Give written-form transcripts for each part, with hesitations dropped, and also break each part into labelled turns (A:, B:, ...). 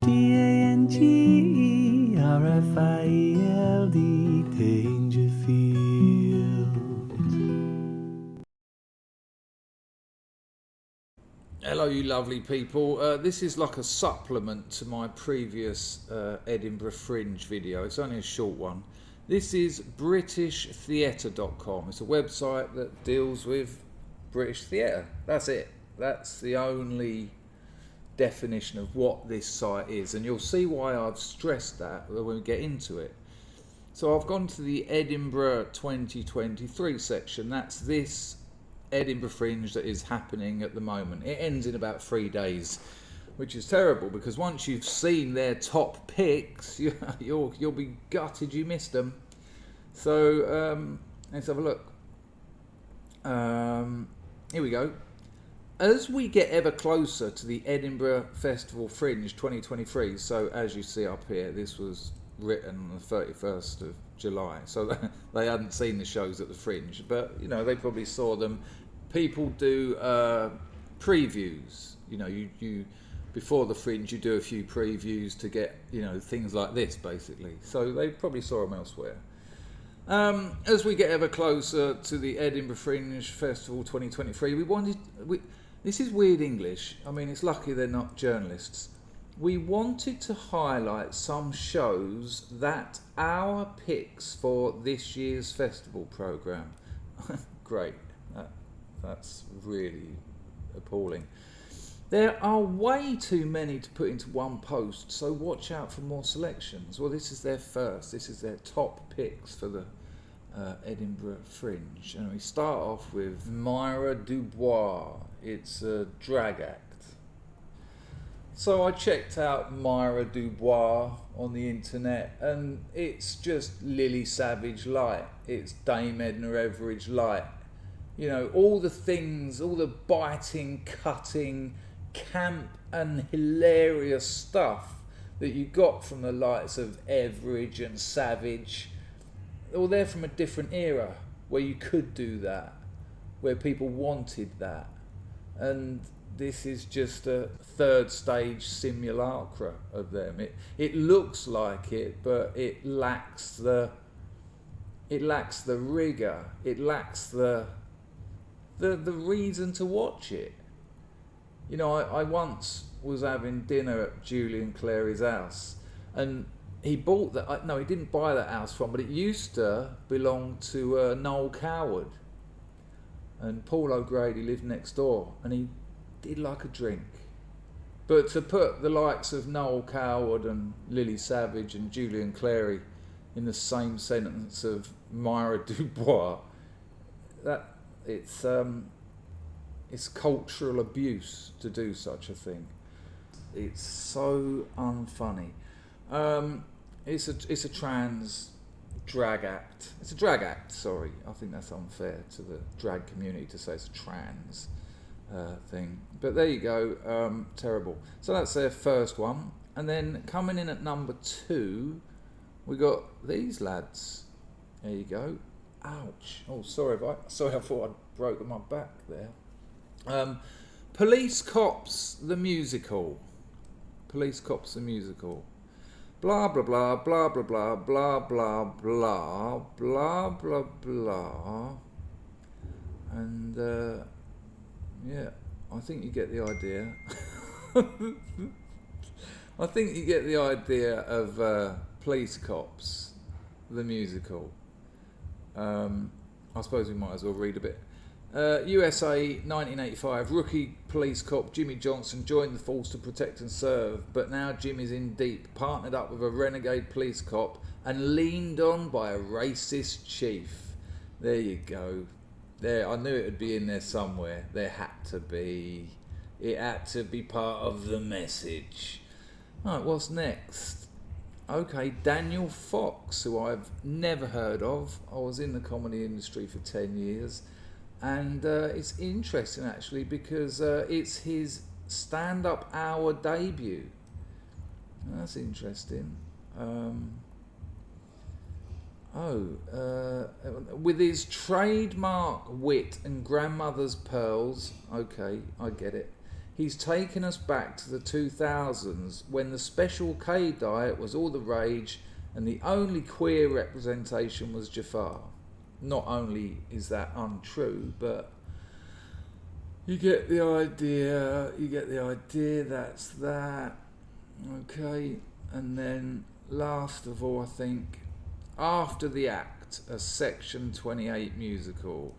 A: Dangerfield.
B: Hello, you lovely people. This is like a supplement to my previous Edinburgh Fringe video. It's only a short one. This is BritishTheatre.com. It's a website that deals with British theatre. That's it. That's the only definition of what this site is. And you'll see why I've stressed that when we get into it. So I've gone to the Edinburgh 2023 section. That's this Edinburgh Fringe that is happening at the moment. It ends in about 3 days, which is terrible because once you've seen their top picks, you'll be gutted you missed them. So let's have a look. Here we go. As we get ever closer to the Edinburgh Festival Fringe 2023, so as you see up here, this was written on the 31st of July, so they hadn't seen the shows at the Fringe, but you know, they probably saw them. People do previews, you know, you before the Fringe you do a few previews to get, you know, things like this basically, so they probably saw them elsewhere. As we get ever closer to the Edinburgh Fringe Festival 2023, this is weird English, I mean it's lucky they're not journalists. We wanted to highlight some shows that our picks for this year's festival programme. Great, that's really appalling. There are way too many to put into one post, so watch out for more selections. Well, this is their first, this is their top picks for the Edinburgh Fringe. And we start off with Myra Dubois. It's a drag act. So I checked out Myra Dubois on the internet, and it's just Lily Savage light. It's Dame Edna Everage light. You know, all the things, all the biting, cutting, camp and hilarious stuff that you got from the likes of Everage and Savage. All they're from a different era where you could do that, where people wanted that. And this is just a third stage simulacra of them. It looks like it, but it lacks the rigor. It lacks the reason to watch it. You know, I once was having dinner at Julian Clary's house, and he bought that. No, he didn't buy that house from, but it used to belong to Noel Coward, and Paul O'Grady lived next door, and he did like a drink. But to put the likes of Noel Coward and Lily Savage and Julian Clary in the same sentence of Myra Dubois, that it's cultural abuse to do such a thing. It's so unfunny. It's a trans drag act. It's a drag act, sorry. I think that's unfair to the drag community to say it's a trans thing. But there you go, terrible. So that's their first one. And then coming in at number 2, we got these lads. There you go. Ouch. Oh, sorry, I thought I'd broken my back there. Police Cops the Musical. Police Cops the Musical. Blah blah blah blah blah blah blah blah blah blah blah blah. And yeah, I think you get the idea. I think you get the idea of Police Cops the Musical. I suppose we might as well read a bit. USA 1985, rookie police cop Jimmy Johnson joined the force to protect and serve, but now Jimmy's in deep, partnered up with a renegade police cop and leaned on by a racist chief. There you go. There, I knew it would be in there somewhere. There had to be. It had to be part of the message. Right, what's next? Okay, Daniel Fox, who I've never heard of. I was in the comedy industry for 10 years. And it's interesting actually because it's his stand-up hour debut. That's interesting. With his trademark wit and grandmother's pearls, okay, I get it. He's taken us back to the 2000s when the Special K diet was all the rage and the only queer representation was Jafar. Not only is that untrue, but you get the idea, that's that. Okay, and then last of all, I think, After the Act, a Section 28 musical.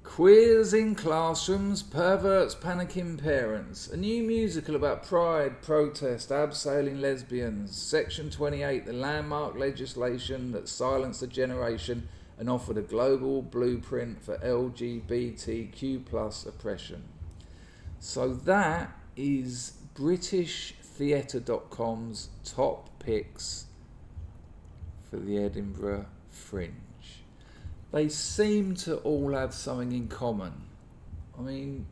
B: Queers in Classrooms, Perverts Panicking Parents. A new musical about pride, protest, abseiling lesbians. Section 28, the landmark legislation that silenced a generation and offered a global blueprint for LGBTQ+ oppression. So that is BritishTheatre.com's top picks for the Edinburgh Fringe. They seem to all have something in common. I mean,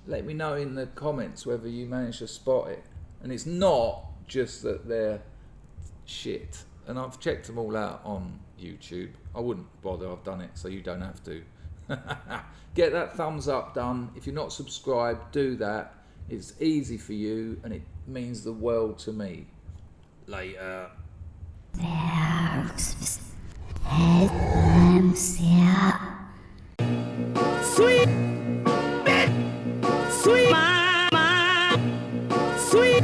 B: let me know in the comments whether you managed to spot it. And it's not just that they're shit. And I've checked them all out on YouTube. I wouldn't bother, I've done it, so you don't have to. Get that thumbs up done. If you're not subscribed, do that. It's easy for you and it means the world to me. Later.
A: Sweet, sweet, mama, sweet.